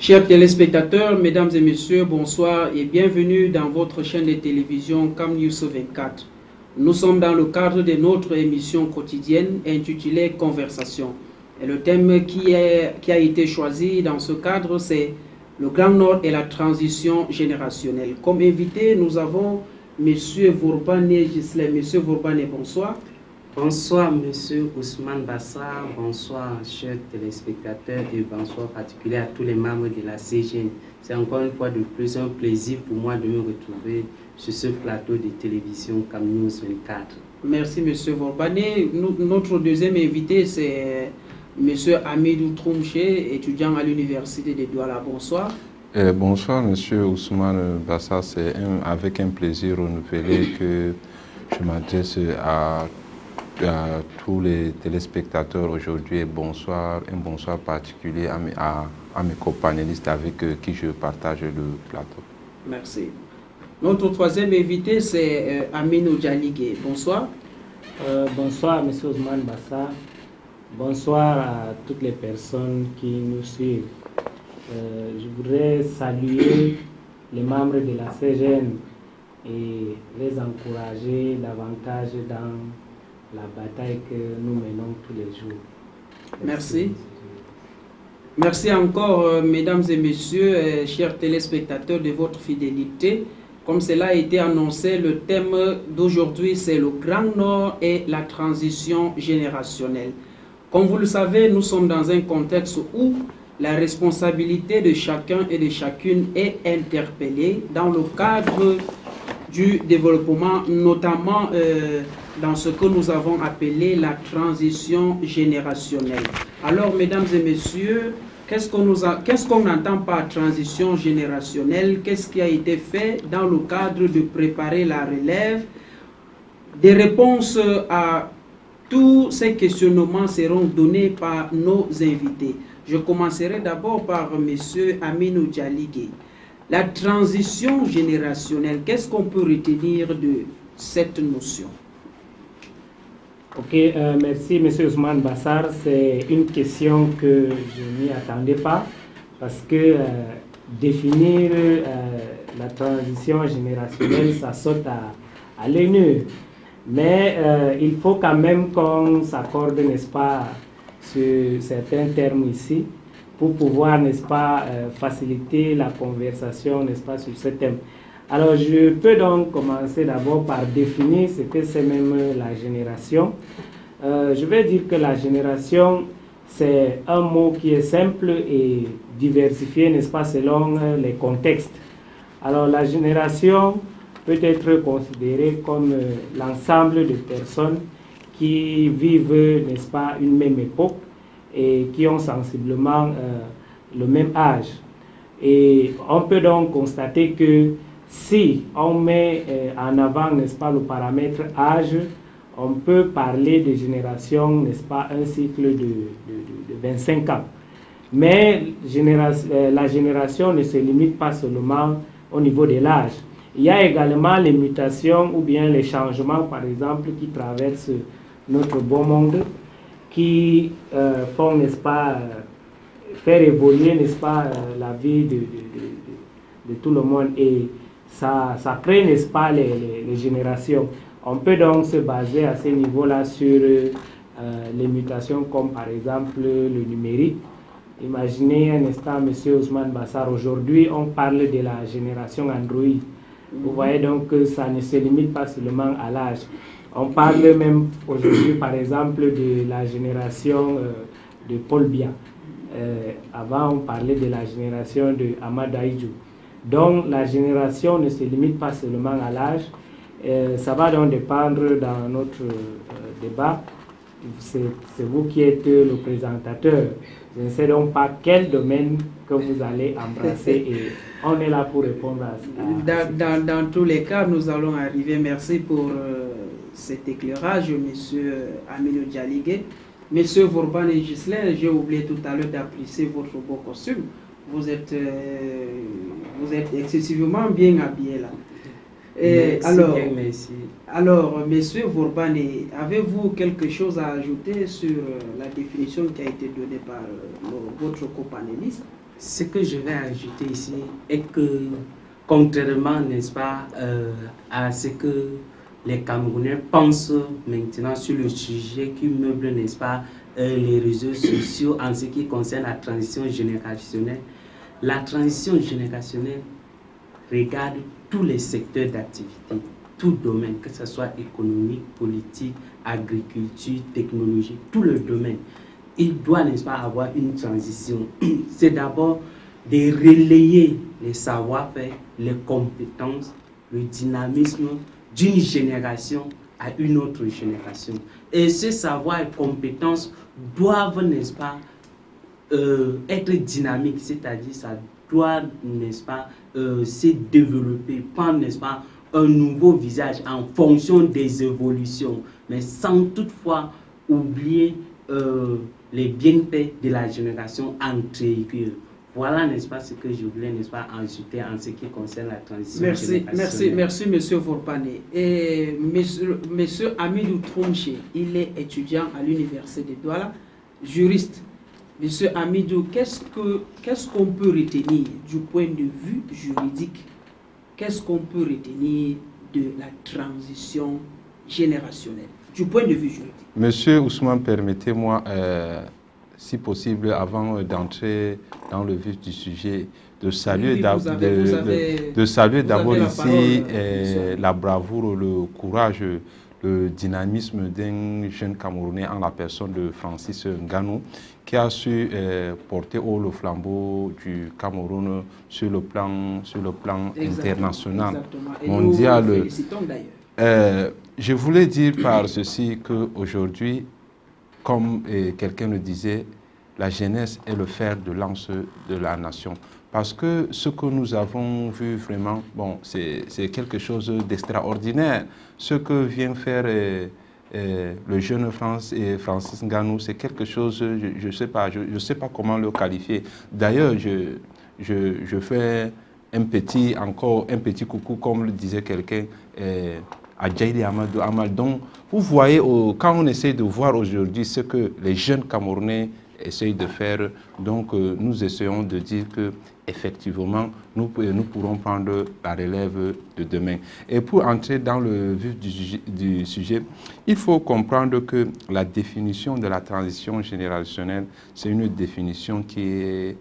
Chers téléspectateurs, mesdames et messieurs, bonsoir et bienvenue dans votre chaîne de télévision Cam News 24. Nous sommes dans le cadre de notre émission quotidienne intitulée Conversation. Et le thème qui a été choisi dans ce cadre, c'est le Grand Nord et la transition générationnelle. Comme invité, nous avons M. Vourbane Gislain. M. Vourbane, bonsoir. Bonsoir, Monsieur Ousmane Bassar, bonsoir, chers téléspectateurs, et bonsoir particulier à tous les membres de la CGN. C'est encore une fois de plus un plaisir pour moi de me retrouver sur ce plateau de télévision Cam News 24. Merci, M. Vourbane. Notre deuxième invité, c'est M. Amidou Troumché, étudiant à l'Université de Douala. Bonsoir. Bonsoir, M. Ousmane Bassar. C'est avec un plaisir renouvelé que je m'adresse à tous les téléspectateurs aujourd'hui et un bonsoir particulier à mes copanélistes avec qui je partage le plateau. Merci. Notre troisième invité, c'est Aminou Djaligé. Bonsoir. Bonsoir, M. Ousmane Bassar. Bonsoir à toutes les personnes qui nous suivent. Je voudrais saluer les membres de la CGN et les encourager davantage dans la bataille que nous menons tous les jours. Merci. Merci encore, mesdames et messieurs, chers téléspectateurs, de votre fidélité. Comme cela a été annoncé, le thème d'aujourd'hui, c'est le Grand Nord et la transition générationnelle. Comme vous le savez, nous sommes dans un contexte où la responsabilité de chacun et de chacune est interpellée dans le cadre du développement, notamment dans ce que nous avons appelé la transition générationnelle. Alors, mesdames et messieurs, qu'est-ce qu'on entend par transition générationnelle? Qu'est-ce qui a été fait dans le cadre de préparer la relève? Des réponses à tous ces questionnements seront donnés par nos invités. Je commencerai d'abord par M. Aminou Djaligé. La transition générationnelle, qu'est-ce qu'on peut retenir de cette notion? Ok, merci M. Ousmane Bassar. C'est une question que je n'y attendais pas parce que définir la transition générationnelle, ça saute à l'œil nu. Mais il faut quand même qu'on s'accorde, n'est-ce pas, sur certains termes ici pour pouvoir, n'est-ce pas, faciliter la conversation, n'est-ce pas, sur ce thème. Alors, je peux donc commencer d'abord par définir ce que c'est même la génération. Je vais dire que la génération, c'est un mot qui est simple et diversifié, n'est-ce pas, selon les contextes. Alors, la génération peut être considérée comme l'ensemble de personnes qui vivent, n'est-ce pas, une même époque et qui ont sensiblement le même âge. Et on peut donc constater que si on met en avant, n'est-ce pas, le paramètre âge, on peut parler de génération, n'est-ce pas, un cycle de 25 ans. Mais la génération ne se limite pas seulement au niveau de l'âge. Il y a également les mutations ou bien les changements, par exemple, qui traversent notre beau monde, qui font, n'est-ce pas, faire évoluer, n'est-ce pas, la vie de tout le monde. Et ça crée, n'est-ce pas, les générations. On peut donc se baser à ce niveau-là sur les mutations comme par exemple le numérique. Imaginez un instant, M. Ousmane Bassar, aujourd'hui on parle de la génération Android. Vous voyez donc que ça ne se limite pas seulement à l'âge. On parle même aujourd'hui par exemple de la génération de Paul Biya. Avant on parlait de la génération de Ahmad Ahidjo. Donc la génération ne se limite pas seulement à l'âge. Ça va donc dépendre dans notre débat. C'est vous qui êtes le présentateur. Je ne sais donc pas quel domaine que vous allez embrasser et on est là pour répondre à ça. Dans tous les cas, nous allons arriver. Merci pour cet éclairage, M. Aminou Djaligé. M. Vourbane Gislain, j'ai oublié tout à l'heure d'apprécier votre beau costume. Vous êtes excessivement bien habillé là. Merci. Alors, Monsieur Vourbane, avez-vous quelque chose à ajouter sur la définition qui a été donnée par votre copanéliste? Ce que je vais ajouter ici est que, contrairement, n'est-ce pas, à ce que les Camerounais pensent maintenant sur le sujet qui meuble, n'est-ce pas, les réseaux sociaux en ce qui concerne la transition générationnelle. La transition générationnelle regarde tous les secteurs d'activité, tout domaine, que ce soit économique, politique, agriculture, technologie, tout le domaine. Il doit, n'est-ce pas, avoir une transition. C'est d'abord de relayer les savoir-faire, les compétences, le dynamisme d'une génération à une autre génération. Et ce savoir et compétences doivent, n'est-ce pas, être dynamiques, c'est-à-dire ça doit, n'est-ce pas, se développer, prendre, n'est-ce pas, un nouveau visage en fonction des évolutions, mais sans toutefois oublier les bienfaits de la génération antérieure. Voilà, n'est-ce pas, ce que je voulais, n'est-ce pas, ajouter en ce qui concerne la transition générationnelle. Merci, monsieur Vorpane. Et monsieur Amidou Troumché, il est étudiant à l'université de Douala, juriste. Monsieur Amidou, qu'est-ce qu'on peut retenir du point de vue juridique? Qu'est-ce qu'on peut retenir de la transition générationnelle, du point de vue juridique? Monsieur Ousmane, permettez-moi, si possible, avant d'entrer dans le vif du sujet, de saluer d'abord ici la bravoure, le courage, le dynamisme d'un jeune Camerounais en la personne de Francis Ngannou, qui a su porter haut le flambeau du Cameroun sur le plan international, mondial. Nous félicitons d'ailleurs. Je voulais dire par ceci qu'aujourd'hui, comme quelqu'un le disait, la jeunesse est le fer de lance de la nation. Parce que ce que nous avons vu vraiment, bon, c'est quelque chose d'extraordinaire. Ce que vient faire le jeune Francis Ngannou, c'est quelque chose, je ne sais pas comment le qualifier. D'ailleurs, je fais un petit coucou, comme le disait quelqu'un, à Djaïdi Amal. Donc, vous voyez, quand on essaie de voir aujourd'hui ce que les jeunes Camerounais essayent de faire, donc nous essayons de dire que effectivement, nous pourrons prendre la relève de demain. Et pour entrer dans le vif du sujet, il faut comprendre que la définition de la transition générationnelle, c'est une définition qui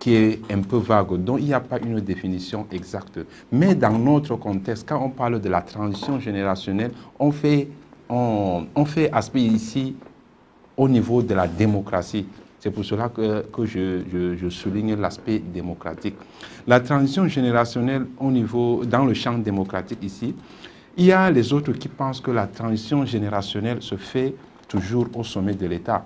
est un peu vague, donc il n'y a pas une définition exacte. Mais dans notre contexte, quand on parle de la transition générationnelle, on fait aspect ici au niveau de la démocratie. C'est pour cela que je souligne l'aspect démocratique. La transition générationnelle dans le champ démocratique ici, il y a les autres qui pensent que la transition générationnelle se fait toujours au sommet de l'État.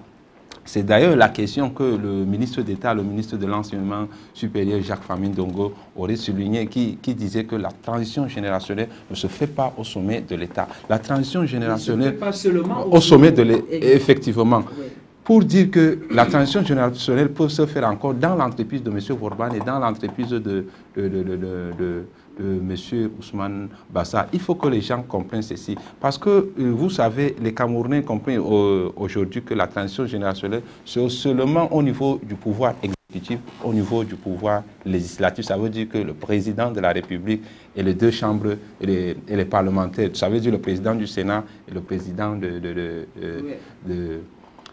C'est d'ailleurs la question que le ministre d'État, le ministre de l'Enseignement supérieur, Jacques Famine Dongo, aurait souligné, qui disait que la transition générationnelle ne se fait pas au sommet de l'État. La transition générationnelle, pas seulement au sommet de l'État, effectivement. Oui. Pour dire que la transition générationnelle peut se faire encore dans l'entreprise de M. Vorban et dans l'entreprise de M. Ousmane Bassa. Il faut que les gens comprennent ceci. Parce que, vous savez, les Camerounais comprennent aujourd'hui que la transition générationnelle, c'est seulement au niveau du pouvoir exécutif, au niveau du pouvoir législatif. Ça veut dire que le président de la République et les deux chambres et les parlementaires, ça veut dire le président du Sénat et le président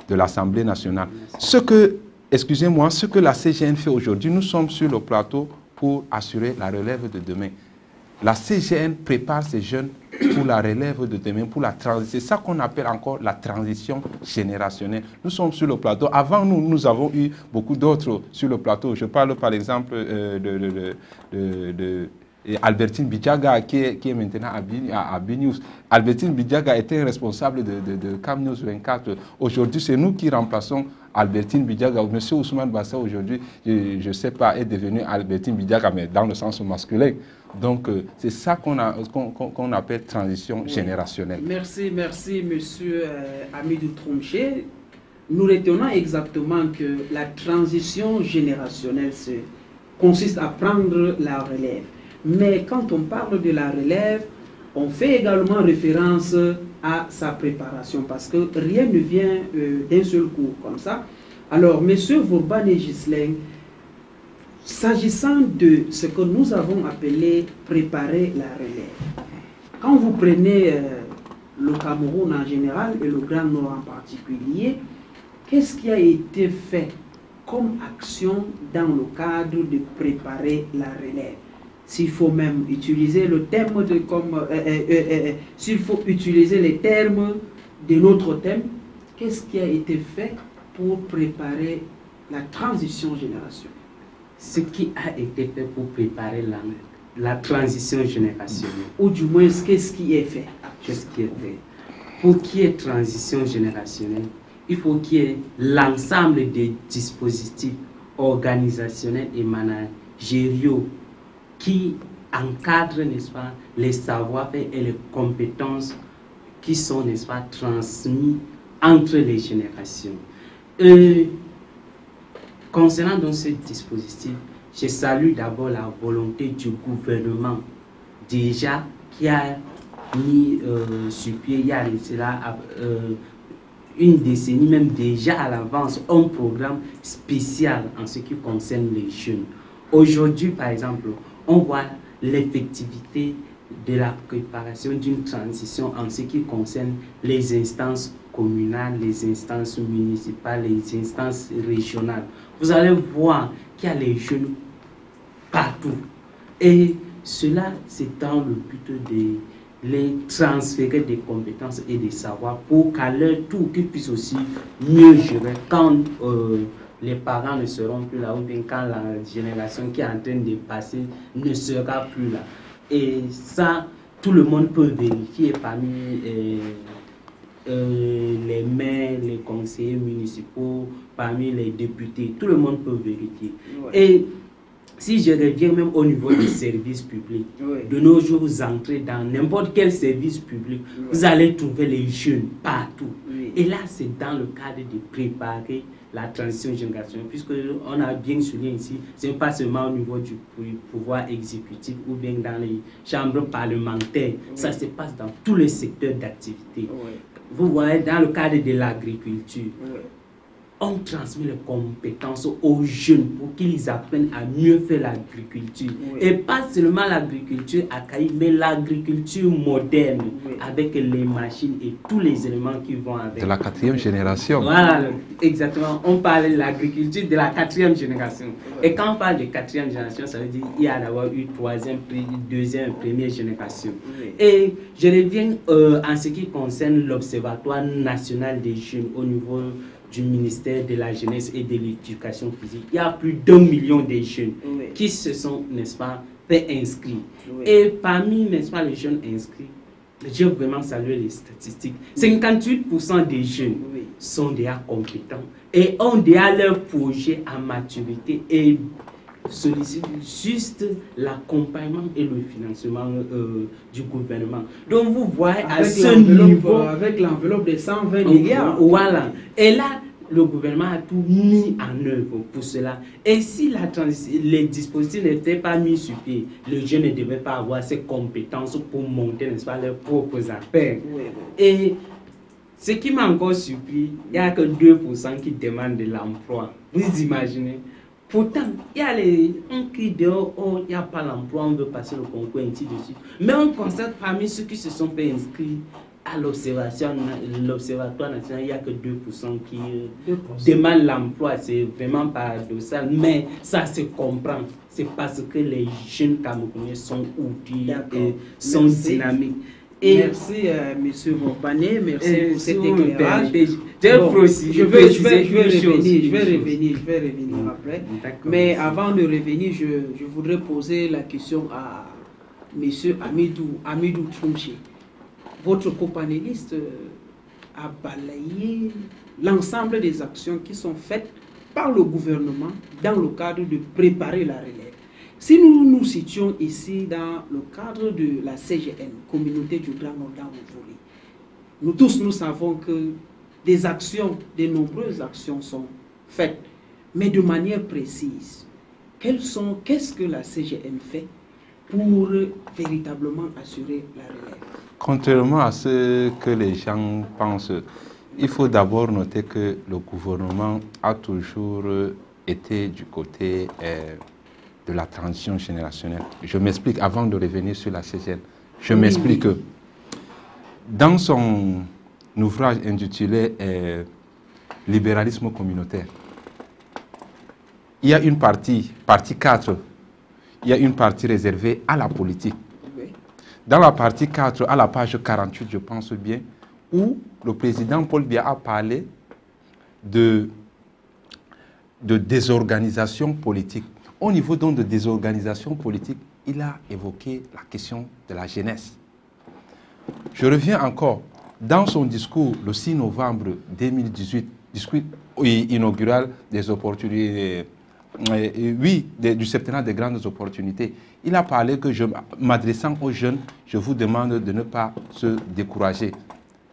de l'Assemblée nationale. Ce que la CGN fait aujourd'hui, nous sommes sur le plateau pour assurer la relève de demain. La CGN prépare ces jeunes pour la relève de demain, pour la transition. C'est ça qu'on appelle encore la transition générationnelle. Nous sommes sur le plateau. Avant nous avons eu beaucoup d'autres sur le plateau. Je parle par exemple Albertine Bidjaga qui est maintenant à BNews. Albertine Bidjaga était responsable de Cam News 24. Aujourd'hui, c'est nous qui remplaçons Albertine Bidjaga. Monsieur Ousmane Bassa, aujourd'hui, je ne sais pas, est devenu Albertine Bidjaga, mais dans le sens masculin. Donc, c'est ça qu'on appelle transition générationnelle. Merci, monsieur Amidou Troumché. Nous retenons exactement que la transition générationnelle consiste à prendre la relève. Mais quand on parle de la relève, on fait également référence à sa préparation parce que rien ne vient d'un seul coup comme ça. Alors, M. Vorban et Ghislain, S'agissant de ce que nous avons appelé préparer la relève, quand vous prenez le Cameroun en général et le Grand Nord en particulier, qu'est-ce qui a été fait comme action dans le cadre de préparer la relève? S'il faut même utiliser le terme de s'il faut utiliser les termes de notre thème, qu'est-ce qui a été fait pour préparer la transition générationnelle? Ce qui a été fait pour préparer la transition générationnelle. Ou du moins, qu'est-ce qui est fait? Qu'est-ce qui est fait? Pour qu'il y ait transition générationnelle, il faut qu'il y ait l'ensemble des dispositifs organisationnels et managériaux qui encadrent, n'est-ce pas, les savoir-faire et les compétences qui sont, n'est-ce pas, transmis entre les générations. Concernant donc ce dispositif, je salue d'abord la volonté du gouvernement déjà qui a mis sur pied il y a cela une décennie même déjà à l'avance un programme spécial en ce qui concerne les jeunes. Aujourd'hui par exemple, on voit l'effectivité de la préparation d'une transition en ce qui concerne les instances communales, les instances municipales, les instances régionales. Vous allez voir qu'il y a les jeunes partout. Et cela, c'est dans le but de les transférer des compétences et des savoirs pour qu'à leur tour, qu'ils puissent aussi mieux gérer quand les parents ne seront plus là ou bien quand la génération qui est en train de passer ne sera plus là. Et ça, tout le monde peut vérifier parmi les maires, les conseillers municipaux, parmi les députés, tout le monde peut vérifier. Ouais. Et si je reviens même au niveau des services publics, ouais, de nos jours, vous entrez dans n'importe quel service public, ouais, vous allez trouver les jeunes partout. Ouais. Et là, c'est dans le cadre de préparer la transition générationnelle, puisqu'on a bien souligné ici, ce n'est pas seulement au niveau du pouvoir exécutif ou bien dans les chambres parlementaires, ouais, ça se passe dans tous les secteurs d'activité. Ouais. Vous voyez, dans le cadre de l'agriculture, ouais, on transmet les compétences aux jeunes pour qu'ils apprennent à mieux faire l'agriculture. Oui. Et pas seulement l'agriculture archaïque, mais l'agriculture moderne, oui, avec les machines et tous les éléments qui vont avec. De la 4e génération. Voilà, exactement. On parle de l'agriculture de la 4e génération. Oui. Et quand on parle de 4e génération, ça veut dire qu'il y a d'abord eu 3e, 2e, 1re génération. Oui. Et je reviens en ce qui concerne l'Observatoire national des jeunes au niveau du ministère de la Jeunesse et de l'Éducation physique. Il y a plus d'1 million de jeunes, oui, qui se sont, n'est-ce pas, fait inscrits. Oui. Et parmi, n'est-ce pas, les jeunes inscrits, j'ai vraiment salué les statistiques. 58% des jeunes, oui, sont déjà compétents et ont déjà leur projet à maturité et sollicitent juste l'accompagnement et le financement du gouvernement. Donc vous voyez à ce niveau, avec l'enveloppe de 120 milliards. Voilà. Et là, le gouvernement a tout mis en œuvre pour cela. Et si les dispositifs n'étaient pas mis sur pied, les jeunes ne devaient pas avoir ces compétences pour monter, n'est-ce pas, leurs propres affaires. Oui, oui. Et ce qui m'a encore surpris, il n'y a que 2% qui demandent de l'emploi. Vous imaginez? Pourtant, il y a on crie dehors, oh, il n'y a pas l'emploi, on veut passer le concours, ainsi de suite. Mais on constate parmi ceux qui se sont fait inscrits à l'observatoire national, il n'y a que 2% qui demandent l'emploi. C'est vraiment paradoxal, mais ça se comprend. C'est parce que les jeunes Camerounais sont outillés et sont dynamiques. Et merci, M. Vaupané, merci pour cet éclairage. Je vais revenir après. Mais avant de revenir, je voudrais poser la question à M. Amidou Troumché. Votre copanéliste a balayé l'ensemble des actions qui sont faites par le gouvernement dans le cadre de préparer la relève. Si nous nous situons ici dans le cadre de la CGN, Communauté du Grand Nord dans le volet, nous tous nous savons que des actions, de nombreuses actions sont faites, mais de manière précise. Qu'est-ce que la CGN fait pour véritablement assurer la relève? Contrairement à ce que les gens pensent, il faut d'abord noter que le gouvernement a toujours été du côté de la transition générationnelle. Je m'explique avant de revenir sur la CGN. Je m'explique que dans son ouvrage intitulé Libéralisme communautaire, il y a une partie 4, il y a une partie réservée à la politique. Dans la partie 4, à la page 48, je pense bien, où le président Paul Biya a parlé de désorganisation politique. Au niveau donc de désorganisation politique, il a évoqué la question de la jeunesse. Je reviens encore, dans son discours le 6 novembre 2018, discours inaugural des opportunités, du septennat des grandes opportunités, il a parlé que, m'adressant aux jeunes, je vous demande de ne pas se décourager.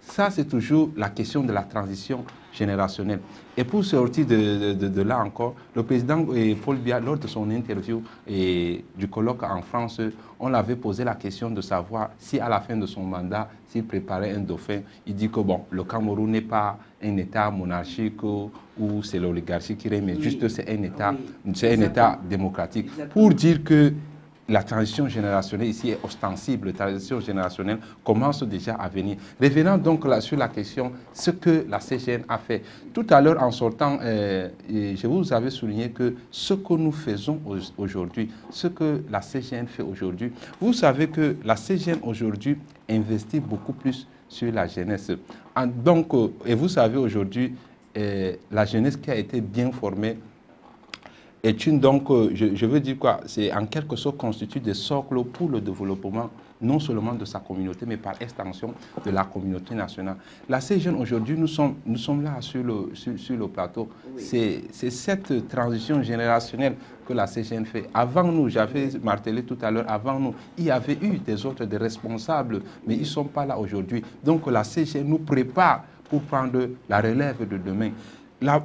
Ça, c'est toujours la question de la transition générationnelle. Et pour sortir de là encore, le président Paul Biya, lors de son interview du colloque en France, on l'avait posé la question de savoir si à la fin de son mandat, s'il préparait un dauphin. Il dit que bon, le Cameroun n'est pas un État monarchique où c'est l'oligarchie qui règne, mais juste c'est un État démocratique. Exactement. Pour dire que la transition générationnelle ici est ostensible, la transition générationnelle commence déjà à venir. Revenons donc là sur la question, ce que la CGN a fait. Tout à l'heure, en sortant, je vous avais souligné que ce que nous faisons aujourd'hui, ce que la CGN fait aujourd'hui, vous savez que la CGN aujourd'hui investit beaucoup plus sur la jeunesse. Donc, et vous savez aujourd'hui, la jeunesse qui a été bien formée, est une, donc, je veux dire quoi, c'est en quelque sorte constitue des socles pour le développement, non seulement de sa communauté, mais par extension de la communauté nationale. La CGN aujourd'hui, nous sommes là sur le plateau. Oui. C'est cette transition générationnelle que la CGN fait. Avant nous, j'avais martelé tout à l'heure, avant nous, il y avait eu des responsables, mais ils ne sont pas là aujourd'hui. Donc la CGN nous prépare pour prendre la relève de demain.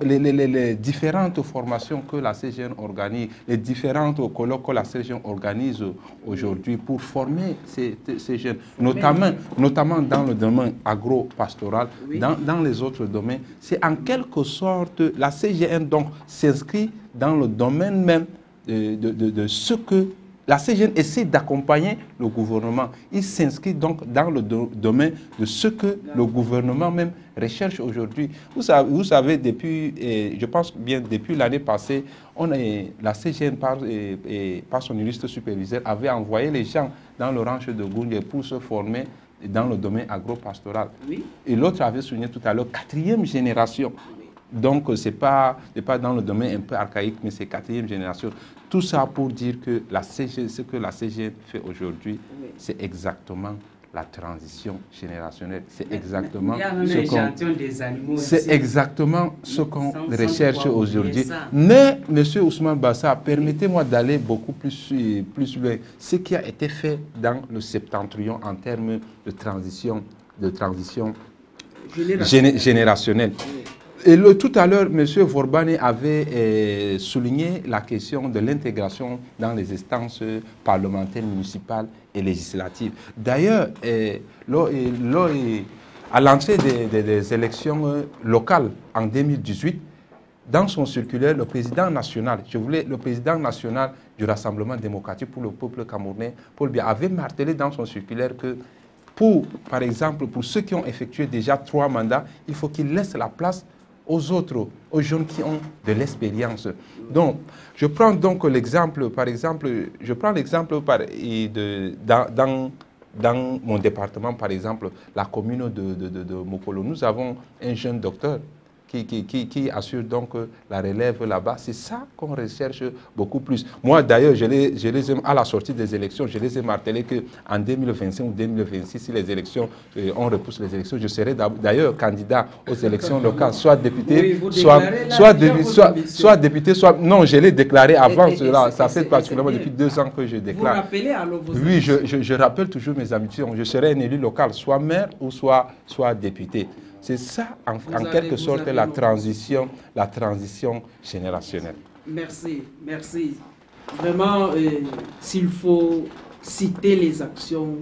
Les différentes formations que la CGN organise, les différentes colloques que la CGN organise aujourd'hui pour former ces jeunes, notamment dans le domaine agro-pastoral, oui. Dans les autres domaines, c'est en quelque sorte, la CGN donc s'inscrit dans le domaine même de ce que la CGN essaie d'accompagner le gouvernement. Il s'inscrit donc dans le domaine de ce que le gouvernement même recherche aujourd'hui. Vous savez, depuis, je pense bien depuis l'année passée, la CGN par son illustre superviseur avait envoyé les gens dans le ranch de Goundé pour se former dans le domaine agro-pastoral. Oui. Et l'autre avait souligné tout à l'heure, 4e génération. Donc, ce n'est pas dans le domaine un peu archaïque, mais c'est 4e génération. Tout ça pour dire que ce que la CGN fait aujourd'hui, oui. C'est exactement la transition générationnelle. C'est exactement ce qu'on recherche aujourd'hui. Mais, M. Ousmane Bassa, permettez-moi d'aller beaucoup plus loin. Ce qui a été fait dans le septentrion en termes de transition générationnelle. Et tout à l'heure, M. Vorbane avait souligné la question de l'intégration dans les instances parlementaires, municipales et législatives. D'ailleurs, à l'entrée des élections locales en 2018, dans son circulaire, le président national du Rassemblement démocratique pour le peuple camerounais, Paul Biya, avait martelé dans son circulaire que par exemple, pour ceux qui ont effectué déjà 3 mandats, il faut qu'ils laissent la place aux autres, aux jeunes qui ont de l'expérience. Donc, je prends donc l'exemple, par exemple, dans mon département, par exemple, la commune de Mokolo. Nous avons un jeune docteur qui assure donc la relève là-bas. C'est ça qu'on recherche beaucoup plus. Moi, d'ailleurs, je les ai, à la sortie des élections, je les ai martelés qu'en 2025 ou 2026, si les élections, on repousse les élections, je serai d'ailleurs candidat aux élections locales, soit député, soit député, soit... Non, je l'ai déclaré avant cela. Ça fait particulièrement depuis 2 ans que je déclare. Vous rappelez alors vos Oui, je rappelle toujours mes habitudes. Je serai un élu local, soit maire ou soit député. C'est ça, en quelque sorte, la transition générationnelle. Merci, merci. Vraiment, s'il faut citer les actions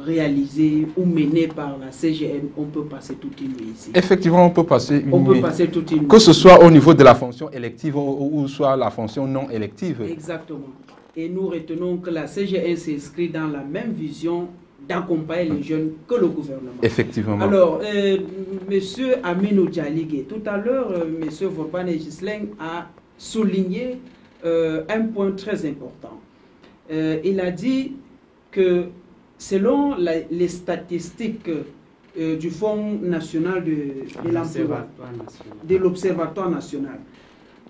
réalisées ou menées par la CGN, on peut passer toute une nuit ici. Effectivement, on peut passer une nuit. Passer toute une nuit. Que ce soit au niveau de la fonction élective ou soit la fonction non élective. Exactement. Et nous retenons que la CGN s'inscrit dans la même vision d'accompagner les jeunes que le gouvernement. Effectivement. Alors, Monsieur Aminou Djaligé, tout à l'heure, Monsieur Vauban et Ghislain a souligné un point très important. Il a dit que selon les statistiques du Fonds national de l'emploi, de l'Observatoire national,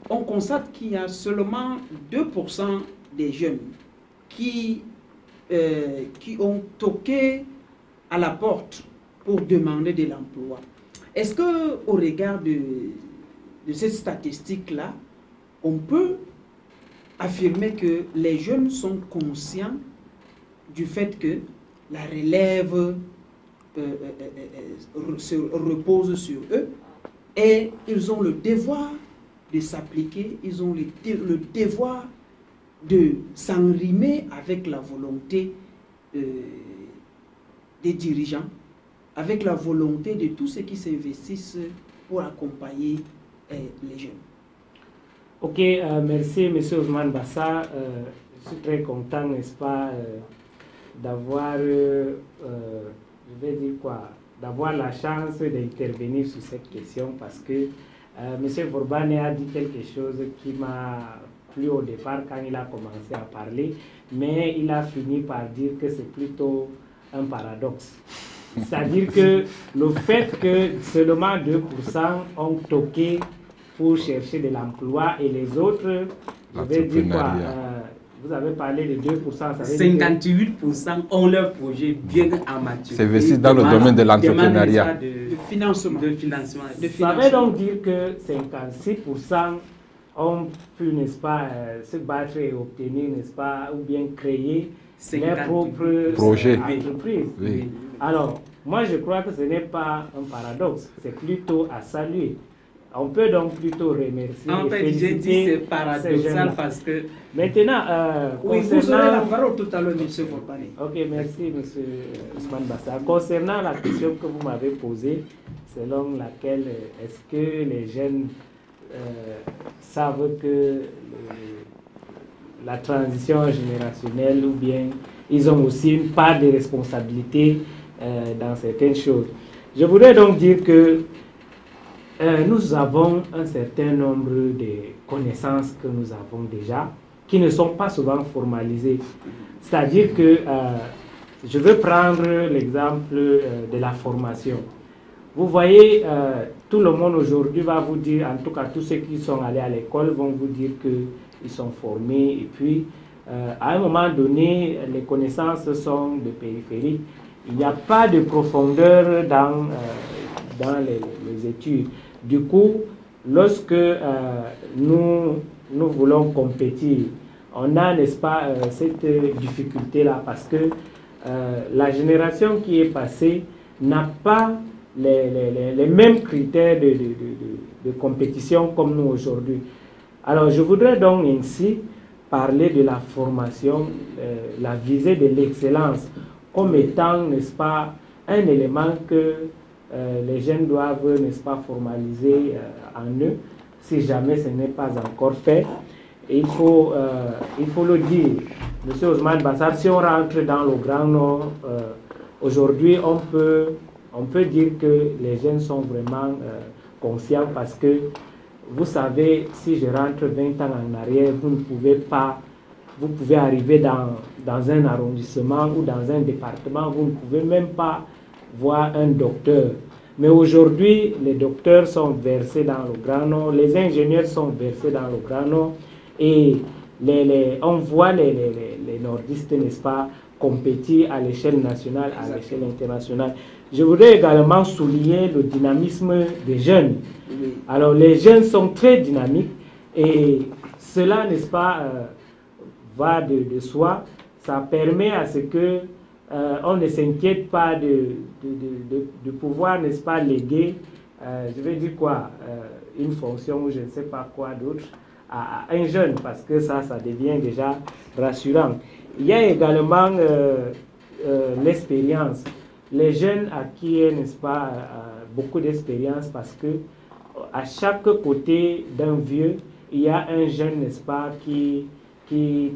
on constate qu'il y a seulement 2% des jeunes qui ont toqué à la porte pour demander de l'emploi. Est-ce qu'au regard de cette statistique-là, on peut affirmer que les jeunes sont conscients du fait que la relève se repose sur eux et ils ont le devoir de s'appliquer, ils ont le devoir de s'enrimer avec la volonté des dirigeants, avec la volonté de tous ceux qui s'investissent pour accompagner les jeunes. Ok, merci M. Ousmane Bassa. Je suis très content, n'est-ce pas, d'avoir, je vais dire quoi, d'avoir la chance d'intervenir sur cette question parce que M. Vauban a dit quelque chose qui m'a plu au départ quand il a commencé à parler, mais il a fini par dire que c'est plutôt un paradoxe. C'est-à-dire que le fait que seulement 2% ont toqué pour chercher de l'emploi et les autres, je vais dire quoi, vous avez parlé de 2%, ça veut dire 58% ont leur projet bien en maturité. C'est investi dans le domaine de l'entrepreneuriat. De financement. Ça veut donc dire que 56% ont pu, n'est-ce pas, se battre et obtenir, n'est-ce pas, ou bien créer leurs propres entreprises. Oui. Alors, moi je crois que ce n'est pas un paradoxe, c'est plutôt à saluer. On peut donc plutôt remercier en fait, j'ai dit c'est paradoxal parce que... Maintenant, oui, vous aurez la parole tout à l'heure, M. Vauban. Ok, merci, M. Ousmane Bassa. Concernant la question que vous m'avez posée, selon laquelle est-ce que les jeunes savent que la transition générationnelle ou bien ils ont aussi une part de responsabilité dans certaines choses. Je voudrais donc dire que nous avons un certain nombre de connaissances que nous avons déjà, qui ne sont pas souvent formalisées. C'est-à-dire que, je veux prendre l'exemple de la formation. Vous voyez, tout le monde aujourd'hui va vous dire, en tout cas tous ceux qui sont allés à l'école vont vous dire qu'ils sont formés et puis, à un moment donné, les connaissances sont de périphérie. Il n'y a pas de profondeur dans les études. Du coup, lorsque nous voulons compétir, on a, n'est-ce pas, cette difficulté-là parce que la génération qui est passée n'a pas les mêmes critères de compétition comme nous aujourd'hui. Alors, je voudrais donc ainsi parler de la formation, la visée de l'excellence comme étant, n'est-ce pas, un élément que les jeunes doivent, n'est-ce pas, formaliser en eux, si jamais ce n'est pas encore fait. Et il faut le dire, M. Ousmane Bassa, si on rentre dans le Grand Nord, aujourd'hui, on peut dire que les jeunes sont vraiment conscients parce que, vous savez, si je rentre 20 ans en arrière, vous pouvez arriver dans un arrondissement ou dans un département, vous ne pouvez même pas voir un docteur. Mais aujourd'hui, les docteurs sont versés dans le Grand Nord, les ingénieurs sont versés dans le Grand Nord et on voit les nordistes, n'est-ce pas, compétir à l'échelle nationale, à l'échelle internationale. Je voudrais également souligner le dynamisme des jeunes. Alors, les jeunes sont très dynamiques et cela, n'est-ce pas, va de soi. Ça permet à ce que on ne s'inquiète pas de pouvoir, n'est-ce pas, léguer, je vais dire quoi, une fonction ou je ne sais pas quoi d'autre à un jeune, parce que ça devient déjà rassurant. Il y a également l'expérience. Les jeunes acquièrent, n'est-ce pas, beaucoup d'expérience parce que à chaque côté d'un vieux, il y a un jeune, n'est-ce pas, qui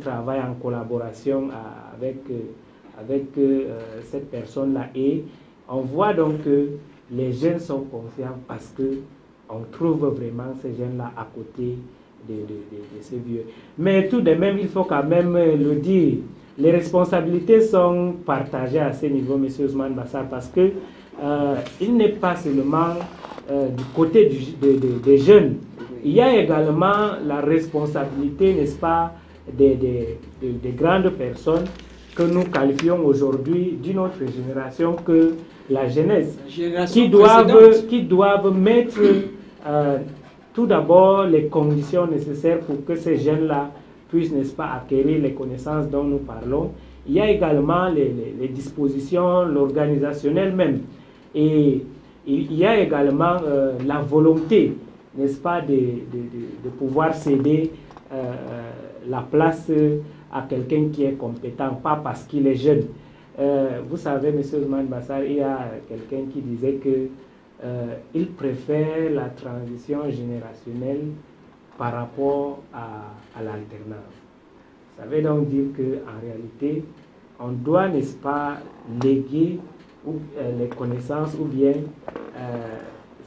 travaille en collaboration avec cette personne-là. Et on voit donc que les jeunes sont confiants parce qu'on trouve vraiment ces jeunes-là à côté de ces vieux. Mais tout de même, il faut quand même le dire, les responsabilités sont partagées à ce niveau, M. Ousmane Bassar, parce que il n'est pas seulement du côté des jeunes. Il y a également la responsabilité, n'est-ce pas, des grandes personnes que nous qualifions aujourd'hui d'une autre génération que la jeunesse, qui doivent mettre tout d'abord les conditions nécessaires pour que ces jeunes-là puissent, n'est-ce pas, acquérir les connaissances dont nous parlons. Il y a également les dispositions, l'organisationnel même. Et il y a également la volonté, n'est-ce pas, de pouvoir céder la place à quelqu'un qui est compétent, pas parce qu'il est jeune. Vous savez, M. Ousmane Bassar, il y a quelqu'un qui disait que il préfère la transition générationnelle par rapport à l'alternance. Ça veut donc dire qu'en réalité, on doit, n'est-ce pas, léguer les connaissances ou bien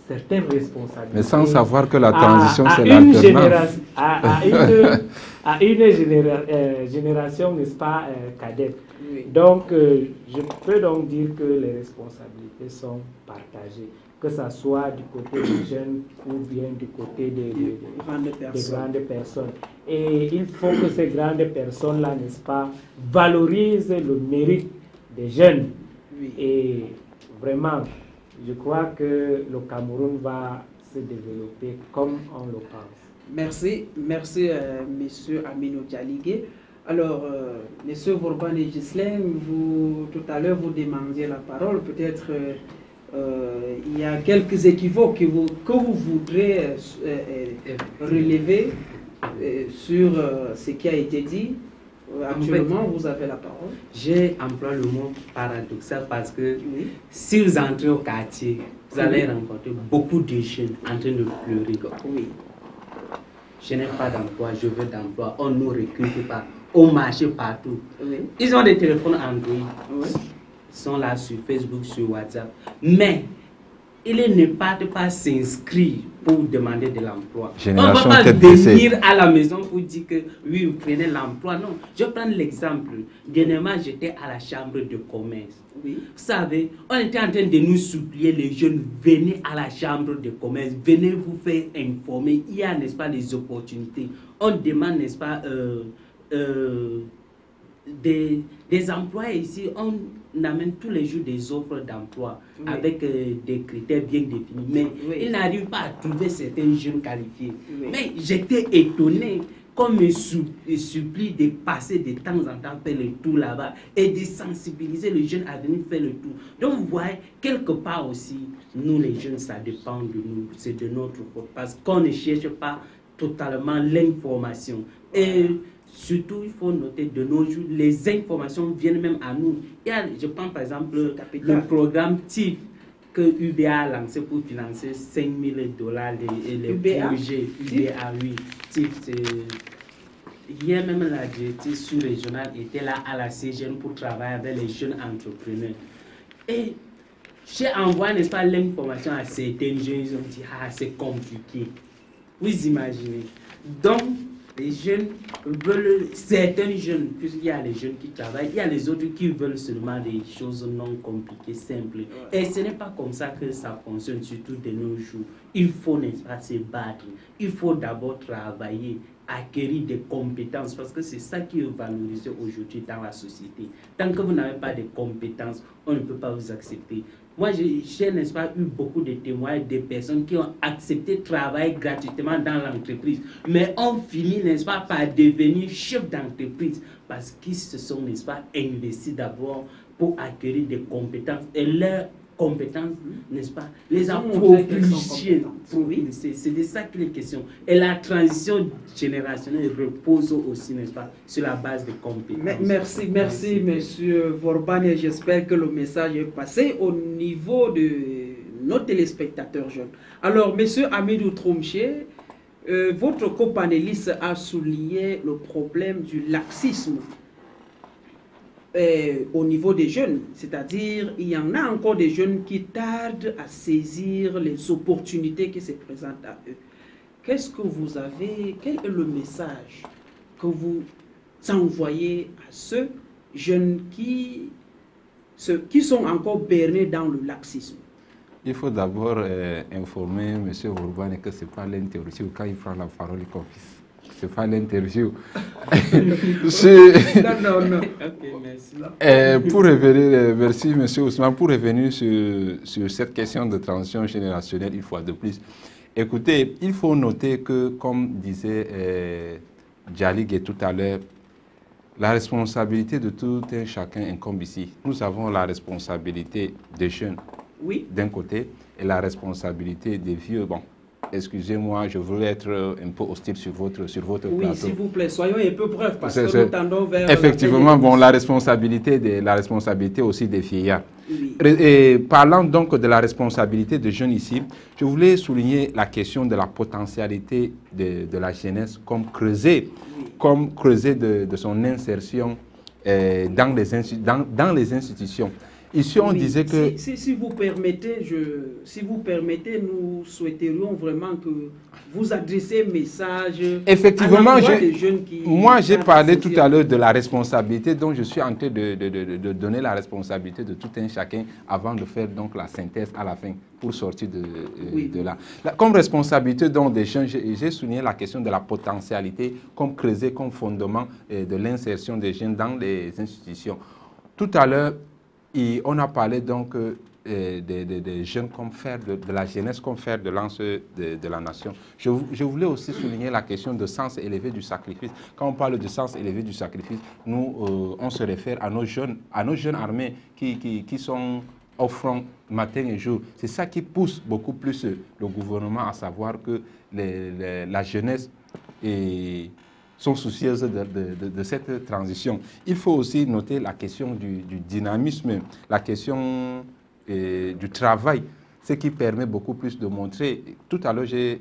certaines responsabilités. Mais sans savoir que la transition, c'est l'alternance. À une génération, n'est-ce pas, cadette. Oui. Donc, je peux donc dire que les responsabilités sont partagées, que ce soit du côté des jeunes ou bien du côté des grandes personnes. Et il faut que ces grandes personnes-là, n'est-ce pas, valorisent le mérite des jeunes. Oui. Et vraiment, je crois que le Cameroun va se développer comme on le pense. Merci, Monsieur Aminou Dialigué. Alors, Monsieur Vorban et Ghislain, tout à l'heure, vous demandiez la parole. Peut-être il y a quelques équivoques que vous voudrez relever sur ce qui a été dit. Actuellement, vous avez la parole. J'ai employé le mot paradoxal parce que si vous entrez au quartier, vous allez rencontrer beaucoup de jeunes en train de pleurer. Oui. Je n'ai pas d'emploi, je veux d'emploi, on ne nous recrute pas, au marché partout. Oui. Ils ont des téléphones Android, ils sont là sur Facebook, sur WhatsApp, mais ils ne partent pas s'inscrire pour demander de l'emploi. On ne va pas venir à la maison pour dire que oui, vous prenez l'emploi. Non, je prends l'exemple. Dernièrement, j'étais à la chambre de commerce. Oui. Vous savez, on était en train de nous supplier, les jeunes, venez à la chambre de commerce, venez vous faire informer. Il y a, n'est-ce pas, des opportunités. On demande, n'est-ce pas, des emplois ici. On amène tous les jours des offres d'emploi avec des critères bien définis. Mais ils n'arrivent pas à trouver certains jeunes qualifiés. Mais j'étais étonné qu'on me supplie de passer de temps en temps faire le tour là-bas et de sensibiliser les jeunes à venir faire le tour. Donc vous voyez, quelque part aussi, nous les jeunes, ça dépend de nous, c'est de notre faute, parce qu'on ne cherche pas totalement l'information. Et surtout, il faut noter de nos jours, les informations viennent même à nous. Je prends par exemple le programme TIP que UBA a lancé pour financer $5 000 les projets UBA, oui. TIP, hier même la directrice sous-régionale était là à la CGN pour travailler avec les jeunes entrepreneurs. Et j'ai envoyé, n'est-ce pas, l'information à certains jeunes, ils ont dit, ah, c'est compliqué. Vous imaginez. Donc, les jeunes veulent, certains jeunes, puisqu'il y a les jeunes qui travaillent, il y a les autres qui veulent seulement des choses non compliquées, simples. Et ce n'est pas comme ça que ça fonctionne, surtout de nos jours. Il faut, n'est-ce pas, se battre. Il faut d'abord travailler, acquérir des compétences, parce que c'est ça qui est valorisé aujourd'hui dans la société. Tant que vous n'avez pas de compétences, on ne peut pas vous accepter. Moi, j'ai, n'est-ce pas, eu beaucoup de témoignages de personnes qui ont accepté de travailler gratuitement dans l'entreprise, mais ont fini, n'est-ce pas, par devenir chef d'entreprise parce qu'ils se sont, n'est-ce pas, investis d'abord pour acquérir des compétences. Et leurs compétences, n'est-ce pas, les Ils ont montré qu'elles sont approprier. compétentes. Oui, c'est de ça qu'il est question. Et la transition générationnelle repose aussi, n'est-ce pas, sur la base des compétences. Merci, monsieur Vorban, et j'espère que le message est passé au niveau de nos téléspectateurs jeunes. Alors, monsieur Amidou Troumché, votre copanéliste a souligné le problème du laxisme au niveau des jeunes, c'est-à-dire il y en a encore des jeunes qui tardent à saisir les opportunités qui se présentent à eux. Qu'est-ce que vous avez, quel est le message que vous envoyez à ceux jeunes qui sont encore bernés dans le laxisme? Il faut d'abord informer M. Vorban que ce n'est pas l'interview. Quand il prend la parole, il confie. Ce n'est pas l'interview. Non. Ok, merci. Pour revenir, merci M. Ousmane, pour revenir sur cette question de transition générationnelle, une fois de plus. Écoutez, il faut noter que, comme disait Djalig tout à l'heure, la responsabilité de tout un chacun incombe ici. Nous avons la responsabilité des jeunes, oui, d'un côté, et la responsabilité des vieux. Bon, excusez-moi, je voulais être un peu hostile sur votre plateau. Oui, s'il vous plaît, soyons un peu brefs parce que nous tendons vers... Effectivement, bon, la responsabilité aussi des vieillards. Oui. Et parlant donc de la responsabilité des jeunes ici, je voulais souligner la question de la potentialité de la jeunesse comme creuset, de son insertion dans les institutions. Ici, on disait que... Si vous permettez, nous souhaiterions vraiment que vous adressiez un message effectivement, à l'endroit des jeunes qui... Moi, j'ai parlé tout à l'heure de la responsabilité, donc je suis en train de donner la responsabilité de tout un chacun avant de faire donc la synthèse à la fin pour sortir de là. Comme responsabilité donc, des jeunes, j'ai souligné la question de la potentialité comme creuset, comme fondement de l'insertion des jeunes dans les institutions. Tout à l'heure, on a parlé donc des jeunes comme fer, de la jeunesse comme fer de lance de la nation. Je voulais aussi souligner la question de sens élevé du sacrifice. Quand on parle de sens élevé du sacrifice, nous, on se réfère à nos jeunes armés qui sont au front matin et jour. C'est ça qui pousse beaucoup plus le gouvernement à savoir que la jeunesse sont soucieuses de cette transition. Il faut aussi noter la question du dynamisme, la question du travail, ce qui permet beaucoup plus de montrer. Tout à l'heure, j'ai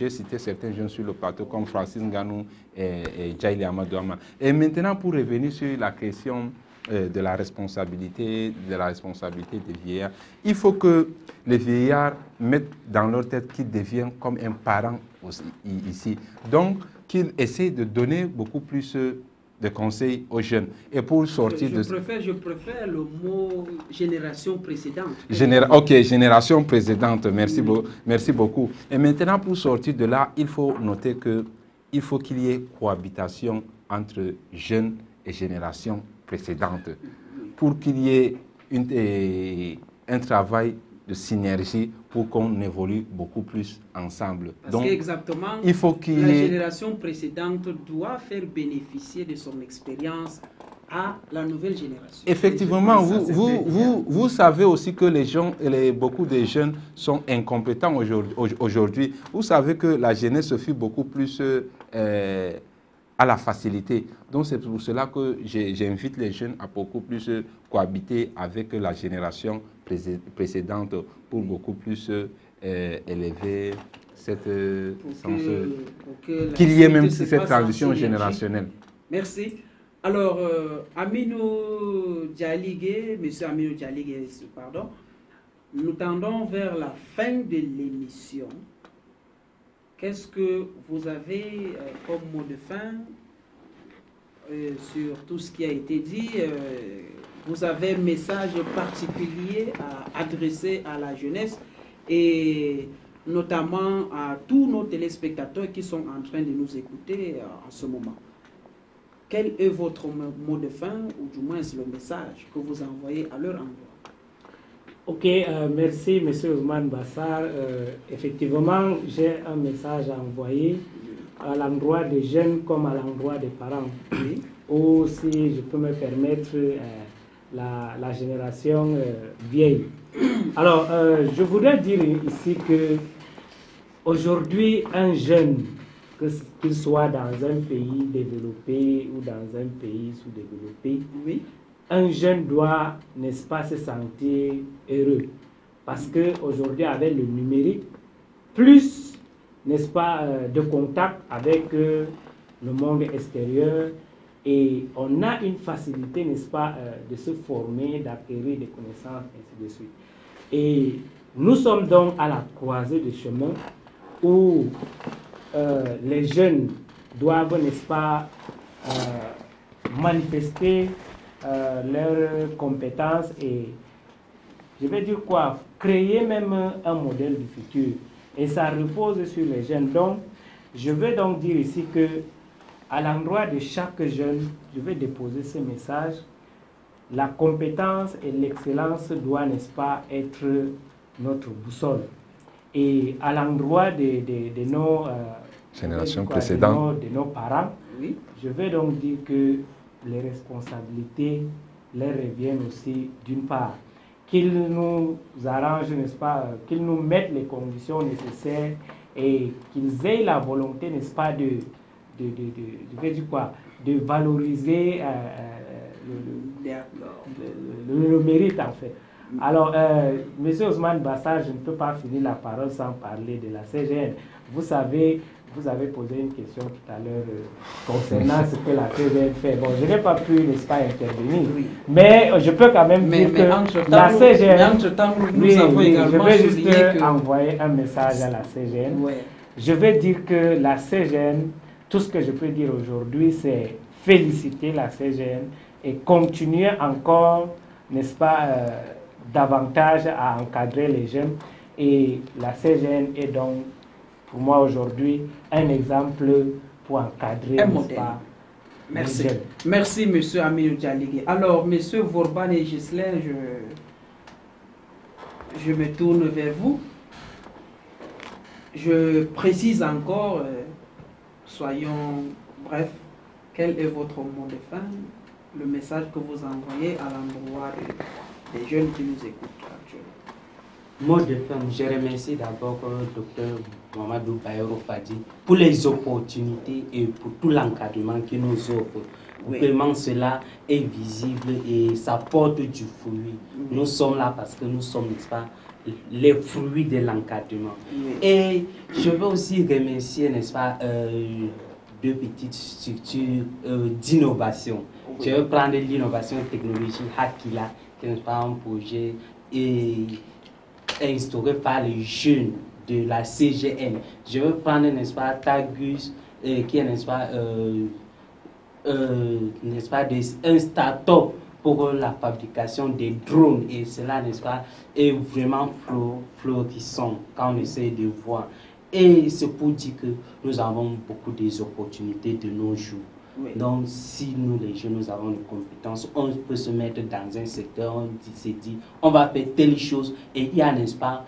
cité certains jeunes sur le plateau comme Francis Nganou et Djaili Amadouama. Et maintenant, pour revenir sur la question de la responsabilité des vieillards, il faut que les vieillards mettent dans leur tête qu'ils deviennent comme un parent aussi, ici. Donc, qu'ils essaient de donner beaucoup plus de conseils aux jeunes. Et pour sortir Je préfère le mot génération précédente. Génération précédente, merci beaucoup. Et maintenant, pour sortir de là, il faut noter qu'il faut qu'il y ait cohabitation entre jeunes et générations précédentes pour qu'il y ait un travail de synergie pour qu'on évolue beaucoup plus ensemble. Parce qu'exactement, il faut la génération précédente doit faire bénéficier de son expérience à la nouvelle génération. Effectivement, vous savez aussi que beaucoup de jeunes sont incompétents aujourd'hui. Vous savez que la jeunesse se fait beaucoup plus à la facilité. Donc c'est pour cela que j'invite les jeunes à beaucoup plus cohabiter avec la génération précédente pour beaucoup plus élever cette qu'il y ait même cette transition générationnelle. Merci. Alors, Aminou Djaligé, monsieur Aminou Djaligé, pardon, nous tendons vers la fin de l'émission. Qu'est-ce que vous avez comme mot de fin sur tout ce qui a été dit? Vous avez un message particulier à adresser à la jeunesse et notamment à tous nos téléspectateurs qui sont en train de nous écouter en ce moment. Quel est votre mot de fin ou du moins le message que vous envoyez à leur endroit? Ok, merci M. Ousmane Bassar. Effectivement, j'ai un message à envoyer à l'endroit des jeunes comme à l'endroit des parents. Ou si je peux me permettre, la génération vieille. Alors, je voudrais dire ici que aujourd'hui, un jeune, qu'il soit dans un pays développé ou dans un pays sous-développé, Oui. un jeune doit, n'est-ce pas, se sentir heureux. Parce qu'aujourd'hui, avec le numérique, plus, n'est-ce pas, de contact avec le monde extérieur, et on a une facilité, n'est-ce pas, de se former, d'acquérir des connaissances, ainsi de suite. Et nous sommes donc à la croisée des chemins où les jeunes doivent, n'est-ce pas, manifester leurs compétences et, je vais dire quoi, créer même un modèle du futur. Et ça repose sur les jeunes. Donc, je veux donc dire ici que, à l'endroit de chaque jeune, je vais déposer ce message. La compétence et l'excellence doivent, n'est-ce pas, être notre boussole. Et à l'endroit de nos générations précédentes, de nos parents, Oui. je vais donc dire que les responsabilités leur reviennent aussi d'une part. Qu'ils nous arrangent, n'est-ce pas, qu'ils nous mettent les conditions nécessaires et qu'ils aient la volonté, n'est-ce pas, je vais dire quoi, de valoriser le mérite en fait. Alors, M. Ousmane Bassar, je ne peux pas finir la parole sans parler de la CGN. Vous savez, vous avez posé une question tout à l'heure concernant ce que la CGN fait. Bon, je n'ai pas pu, n'est-ce pas, intervenir. Oui. Mais je peux quand même dire que la CGN... nous avons également je vais juste souligné envoyer un message à la CGN. Ouais. Je vais dire que la CGN, tout ce que je peux dire aujourd'hui, c'est féliciter la CGN et continuer encore, n'est-ce pas, davantage à encadrer les jeunes. Et la CGN est donc, pour moi aujourd'hui, un exemple pour encadrer, Un n'est-ce modèle. pas, Merci. les jeunes. Merci, M. Amir Djaligui. Alors, M. Vorban et Ghislain, je me tourne vers vous. Je précise encore, soyons brefs, quel est votre mot de fin, le message que vous envoyez à l'endroit des jeunes qui nous écoutent actuellement. Mot de fin, je remercie d'abord le docteur Mamadou Bayero Fadi pour les opportunités et pour tout l'encadrement qu'il nous offre. Oui. Vraiment, cela est visible et ça porte du fruit. Oui. Nous sommes là parce que nous sommes, n'est-ce pas, les fruits de l'encadrement. Oui. Et je veux aussi remercier, n'est-ce pas, deux petites structures d'innovation. Oui. Je vais prendre l'innovation technologique Hakila, qui n'est pas un projet instauré par les jeunes de la CGN. Je veux prendre, n'est-ce pas, Tagus, qui est, n'est-ce pas, un start-up pour la fabrication des drones. Et cela, n'est-ce pas, est vraiment florissant quand on essaie de voir. Et c'est pour dire que nous avons beaucoup d'opportunités de nos jours. Oui. Donc, si nous, les jeunes, nous avons des compétences, on peut se mettre dans un secteur, on s'est dit, on va faire telle chose, et il y a, n'est-ce pas,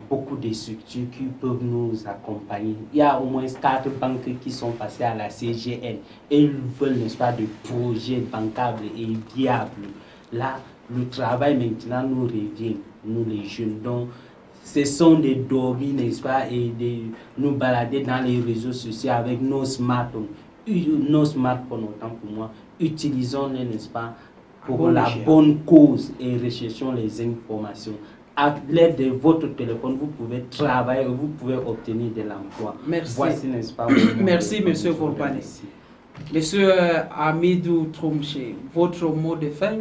beaucoup de structures qui peuvent nous accompagner. Il y a au moins 4 banques qui sont passées à la CGN, et ils veulent, n'est-ce pas, des projets bancables et viables. Là, le travail maintenant nous revient, nous les jeunes. Donc, ce sont des dormis, n'est-ce pas, et de nous balader dans les réseaux sociaux avec nos smartphones. Nos smartphones, autant pour moi, utilisons-les, n'est-ce pas, pour la bonne cause et recherchons les informations. À l'aide de votre téléphone, vous pouvez travailler, vous pouvez obtenir de l'emploi. Merci. Voici, n'est-ce pas, Merci, M. Vorban. Monsieur Amidou Troumche, votre mot de fin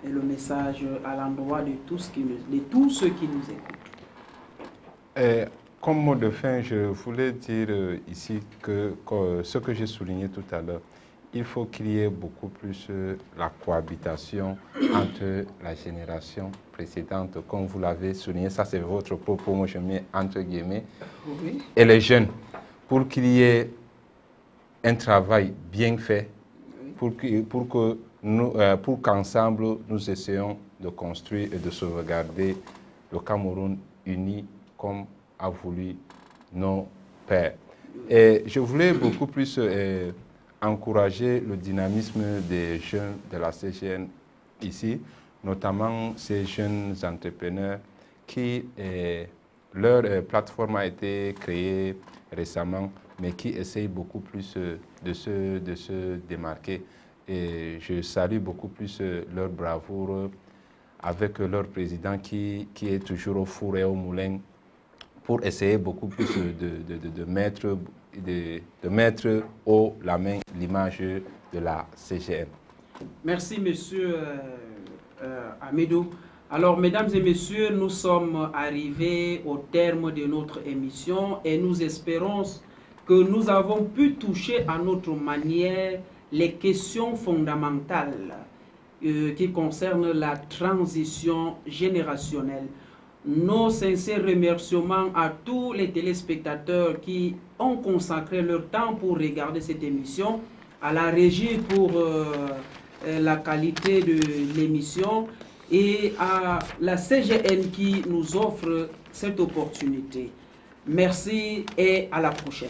et le message à l'endroit de tous ceux qui nous écoutent. Comme mot de fin, je voulais dire ici que ce que j'ai souligné tout à l'heure, il faut qu'il y ait beaucoup plus la cohabitation entre la génération précédente, comme vous l'avez souligné, ça c'est votre propos, moi je mets entre guillemets, Oui. et les jeunes, pour qu'il y ait un travail bien fait, pour qu'ensemble nous essayons de construire et de sauvegarder le Cameroun uni comme a voulu nos pères. Et je voulais beaucoup plus encourager le dynamisme des jeunes de la CGN ici. notamment ces jeunes entrepreneurs qui, leur plateforme a été créée récemment, mais qui essayent beaucoup plus de se démarquer. Et je salue beaucoup plus leur bravoure avec leur président qui est toujours au four et au moulin pour essayer beaucoup plus de mettre haut la main l'image de la CGN. Merci, monsieur Amidou. Alors, mesdames et messieurs, nous sommes arrivés au terme de notre émission et nous espérons que nous avons pu toucher à notre manière les questions fondamentales qui concernent la transition générationnelle. Nos sincères remerciements à tous les téléspectateurs qui ont consacré leur temps pour regarder cette émission, à la régie pour la qualité de l'émission et à la CGN qui nous offre cette opportunité. Merci et à la prochaine.